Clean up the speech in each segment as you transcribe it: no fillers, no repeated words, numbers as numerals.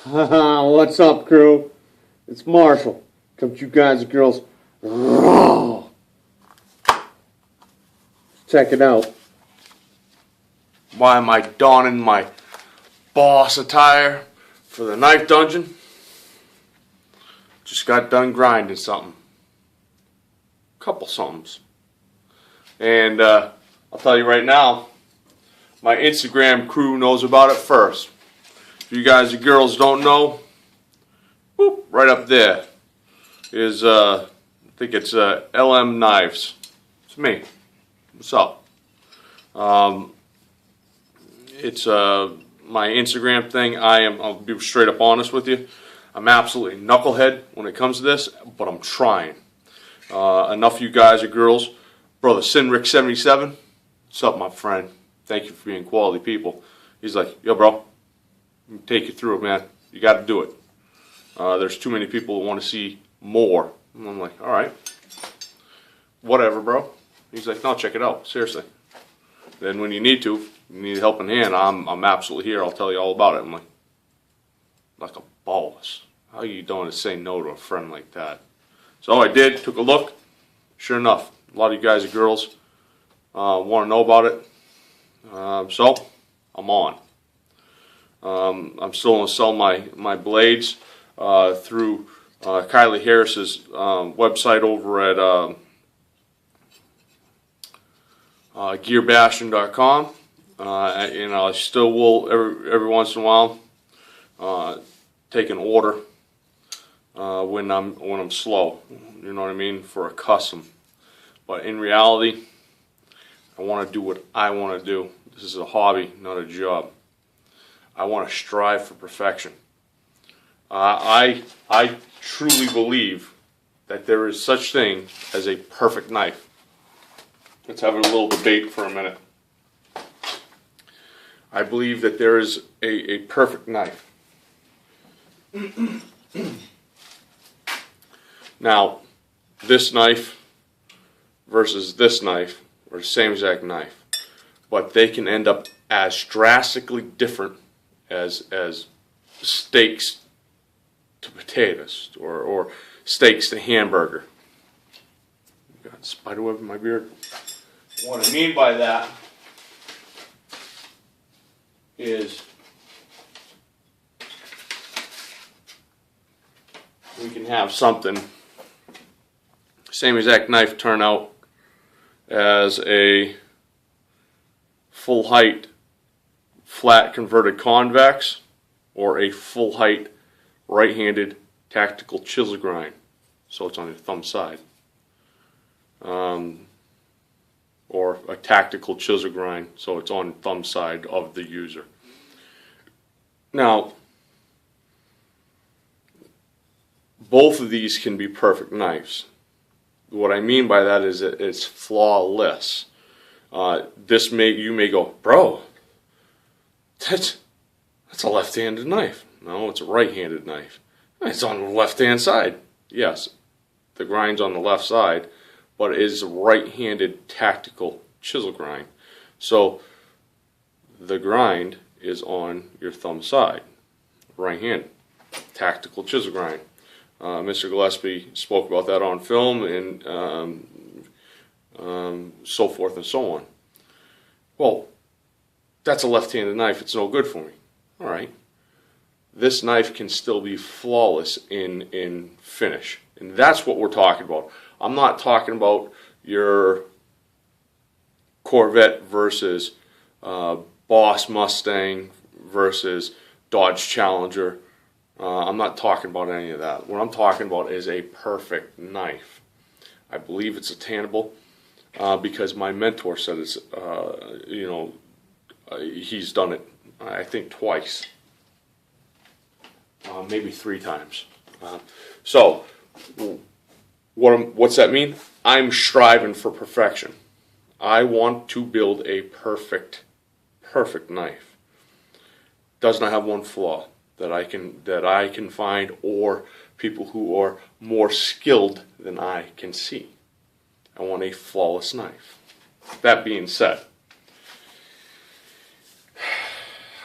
What's up, crew? It's Marshall. Come to you guys and girls. Check it out. Why am I donning my boss attire for the knife dungeon? Just got done grinding something. Couple somethings. And I'll tell you right now, my Instagram crew knows about it first. If you guys and girls don't know, whoop, right up there is, I think it's LM Knives. It's me. What's up? It's my Instagram thing. I'll be straight up honest with you. I'm absolutely knucklehead when it comes to this, but I'm trying. Enough of you guys or girls. Brother Sinrick77, what's up, my friend? Thank you for being quality people. He's like, yo, bro, let me take you through it, man. You got to do it. There's too many people who want to see more. And I'm like, all right, whatever, bro. He's like, no, check it out, seriously. Then when you need a helping hand, I'm absolutely here. I'll tell you all about it. I'm like a boss. How are you doing to say no to a friend like that? So I did, took a look. Sure enough, a lot of you guys and girls want to know about it. So I'm on. I'm still going to sell my blades through Kylie Harris's website over at gearbashing.com. And I still will every once in a while take an order when I'm slow. You know what I mean, for a custom. But in reality, I want to do what I want to do. This is a hobby, not a job. I want to strive for perfection. I truly believe that there is such thing as a perfect knife. Let's have a little debate for a minute. I believe that there is a perfect knife. Now, this knife versus this knife are the same exact knife, but they can end up as drastically different as steaks to potatoes or steaks to hamburger. Got spiderweb in my beard. What I mean by that is we can have something, same exact knife, turn out as a full height flat converted convex or a full height right-handed tactical chisel grind, so it's on your thumb side, or a tactical chisel grind, so it's on thumb side of the user. Now, both of these can be perfect knives. What I mean by that is that it's flawless. You may go, bro, that's a left-handed knife. No, it's a right-handed knife. It's on the left-hand side. Yes, the grind's on the left side, but it is a right-handed tactical chisel grind. So the grind is on your thumb side, right-handed tactical chisel grind. Mr. Gillespie spoke about that on film and so forth and so on. Well, that's a left-handed knife. It's no good for me. All right. This knife can still be flawless in finish. And that's what we're talking about. I'm not talking about your Corvette versus Boss Mustang versus Dodge Challenger. I'm not talking about any of that. What I'm talking about is a perfect knife. I believe it's attainable because my mentor said it's, he's done it, I think, twice. Maybe 3 times. So, what's that mean? I'm striving for perfection. I want to build a perfect knife. Does not have one flaw that I can find, or people who are more skilled than I can see. I want a flawless knife. That being said,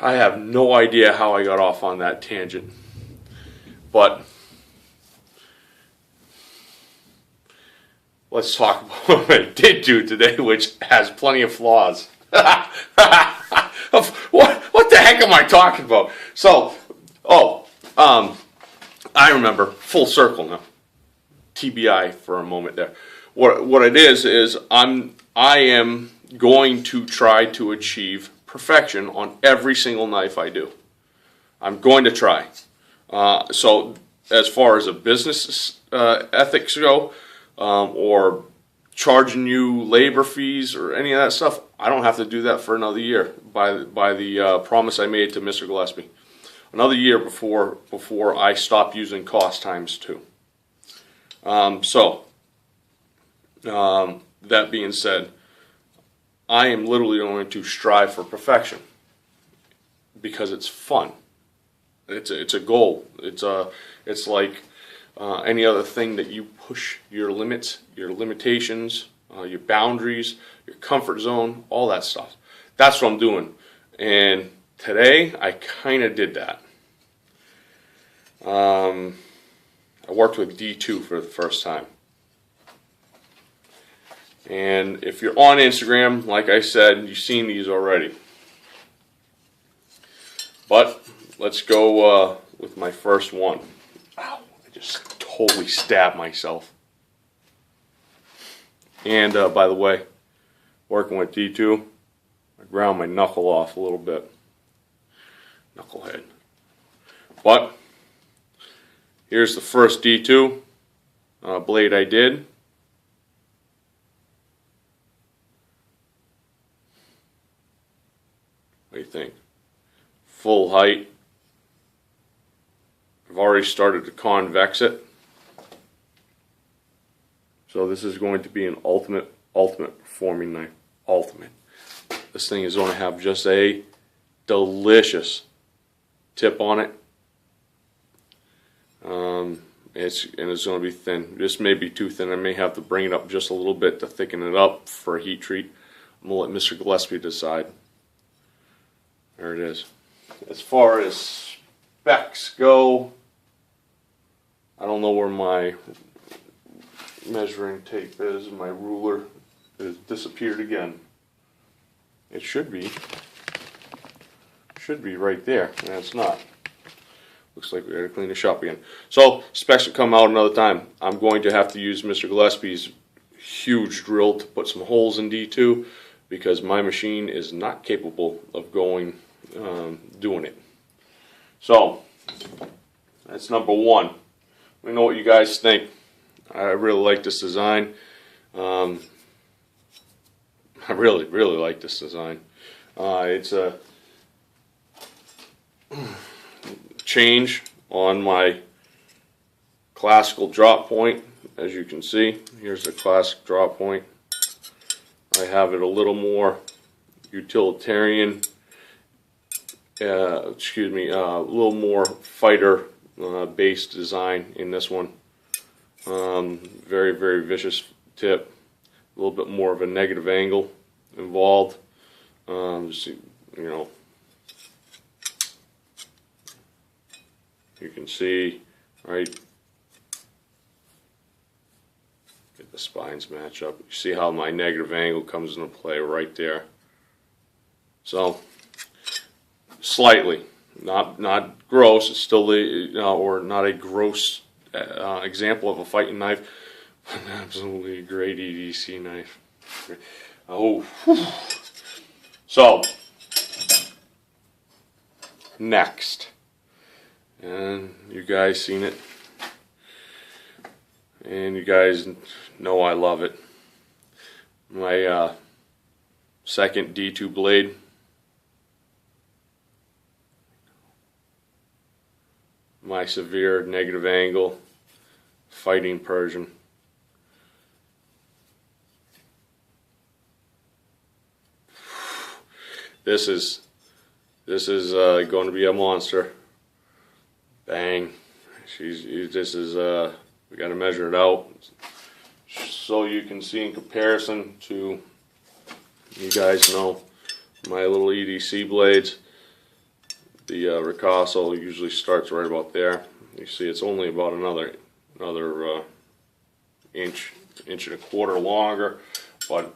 I have no idea how I got off on that tangent. But let's talk about what I did do today, which has plenty of flaws. What the heck am I talking about? So, I remember, full circle now. TBI for a moment there. What it is I am going to try to achieve perfection on every single knife I do. I'm going to try. So as far as a business ethics go, or charging you labor fees or any of that stuff, I don't have to do that for another year by the promise I made to Mr. Gillespie. Another year before I stop using cost times 2. That being said, I am literally going to strive for perfection because it's fun. It's a goal. It's like any other thing that you push your limits, your limitations, your boundaries, your comfort zone, all that stuff. That's what I'm doing. And today I kind of did that. I worked with D2 for the first time. And if you're on Instagram, like I said, you've seen these already. But let's go with my first one. Ow, I just totally stabbed myself. And by the way, working with D2, I ground my knuckle off a little bit. Knucklehead. But here's the first D2 blade I did. What do you think? Full height. I've already started to convex it. So this is going to be an ultimate performing knife. Ultimate. This thing is going to have just a delicious tip on it. It's going to be thin. This may be too thin. I may have to bring it up just a little bit to thicken it up for a heat treat. I'm going to let Mr. Gillespie decide. There it is. As far as specs go, I don't know where my measuring tape is. My ruler has disappeared again. It should be right there, and it's not. Looks like we gotta clean the shop again. So specs will come out another time. I'm going to have to use Mr. Gillespie's huge drill to put some holes in D2 because my machine is not capable of doing it. So that's number one. Let me know what you guys think. I really like this design. I really like this design. It's a change on my classical drop point. As you can see, here's the classic drop point. I have it a little more utilitarian, a little more fighter based design in this one. Very vicious tip, a little bit more of a negative angle involved. You can see, right, get the spines match up. You see how my negative angle comes into play right there. So, slightly, not gross. It's still or not a gross example of a fighting knife. An absolutely great EDC knife. Oh, whew. So next. And you guys seen it, and you guys know I love it. My second D2 blade. My severe negative angle fighting Persian. This is going to be a monster. Bang. We got to measure it out so you can see in comparison to, you guys know, my little EDC blades. The Ricasso usually starts right about there. You see, it's only about another inch and a quarter longer, but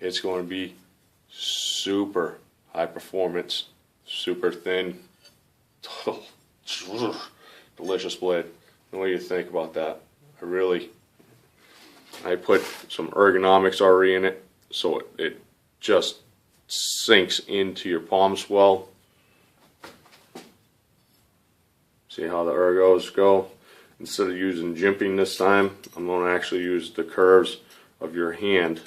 it's going to be super high performance, super thin, delicious blade. What do you think about that? I put some ergonomics already in it, so it just sinks into your palm swell. See how the ergos go? Instead of using jimping this time, I'm going to actually use the curves of your hand,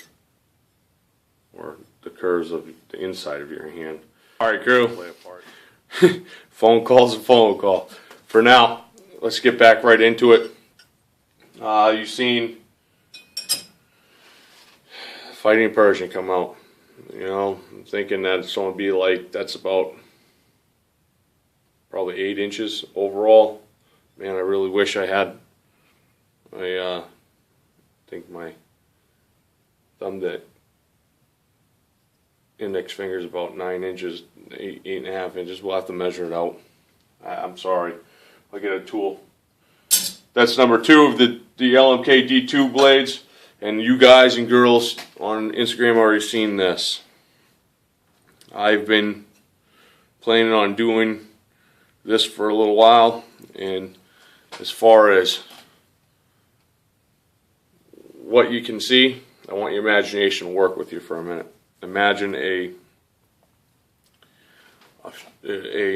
or the curves of the inside of your hand. Alright, crew. Play a part. Phone call's a phone call. For now, let's get back right into it. You've seen Fighting Persian come out. You know, I'm thinking that it's going to be like, that's about probably 8 inches overall. Man, I really wish I had. I think my thumb, that index finger is about 9 inches, 8.5 inches. We'll have to measure it out. I'm sorry. I'll get a tool. That's number 2 of the LMK D2 blades. And you guys and girls on Instagram have already seen this. I've been planning on doing this for a little while, and as far as what you can see, I want your imagination to work with you for a minute. Imagine a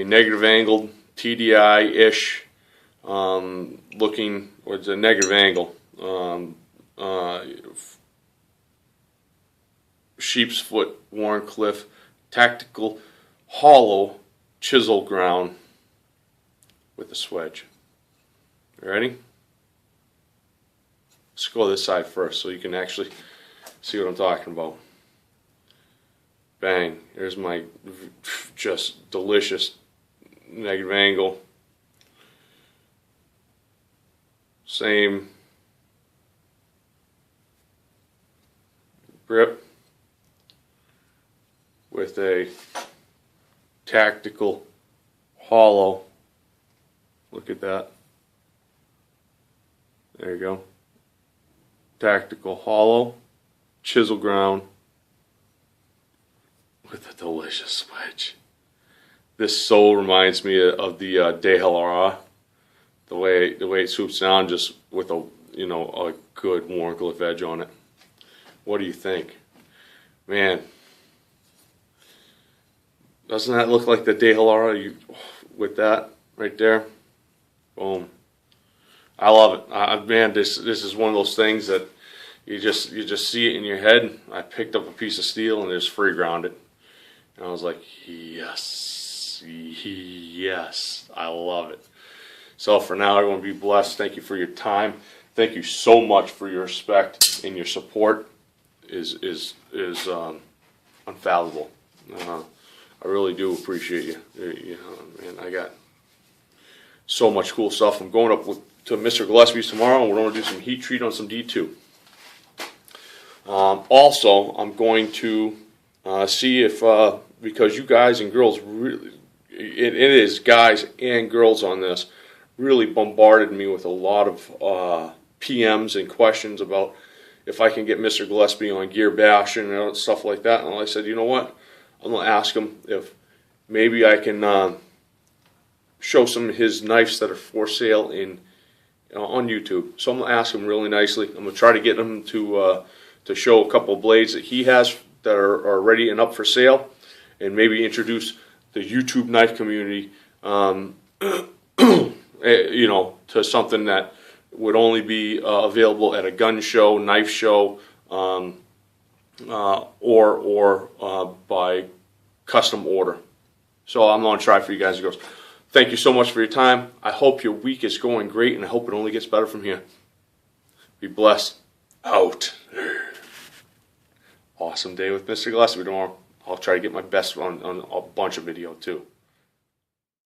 negative angled TDI-ish looking, or it's a negative angle, sheep's foot, Warncliffe, tactical hollow chisel ground with a swedge. You ready? Let's go this side first so you can actually see what I'm talking about. Bang. Here's my just delicious negative angle. Same grip with a tactical hollow. Look at that. There you go. Tactical hollow chisel ground with a delicious wedge. This so reminds me of the DeHalara. The way it swoops down, just with a a good Warncliffe edge on it. What do you think, man? Doesn't that look like the DeHalara with that right there? Boom. I love it. Man, this is one of those things that you just see it in your head. I picked up a piece of steel and it's free grounded, and I was like, yes, yes, I love it. So for now, everyone be blessed. Thank you for your time. Thank you so much for your respect, and your support is unfathomable. I really do appreciate you. You know, man, I got so much cool stuff. I'm going up to Mr. Gillespie's tomorrow, and we're going to do some heat treat on some D2. Also, I'm going to see if, because you guys and girls really, it is guys and girls on this, really bombarded me with a lot of PMs and questions about if I can get Mr. Gillespie on gear bashing and stuff like that. And I said, you know what? I'm going to ask him if maybe I can show some of his knives that are for sale on YouTube. So I'm going to ask him really nicely. I'm going to try to get him to show a couple of blades that he has that are ready and up for sale, and maybe introduce the YouTube knife community to something that would only be available at a gun show, knife show, or by custom order. So I'm going to try for you guys and girls. Thank you so much for your time. I hope your week is going great, and I hope it only gets better from here. Be blessed. Out. Awesome day with Mr. Gillespie tomorrow. I'll try to get my best on a bunch of video too.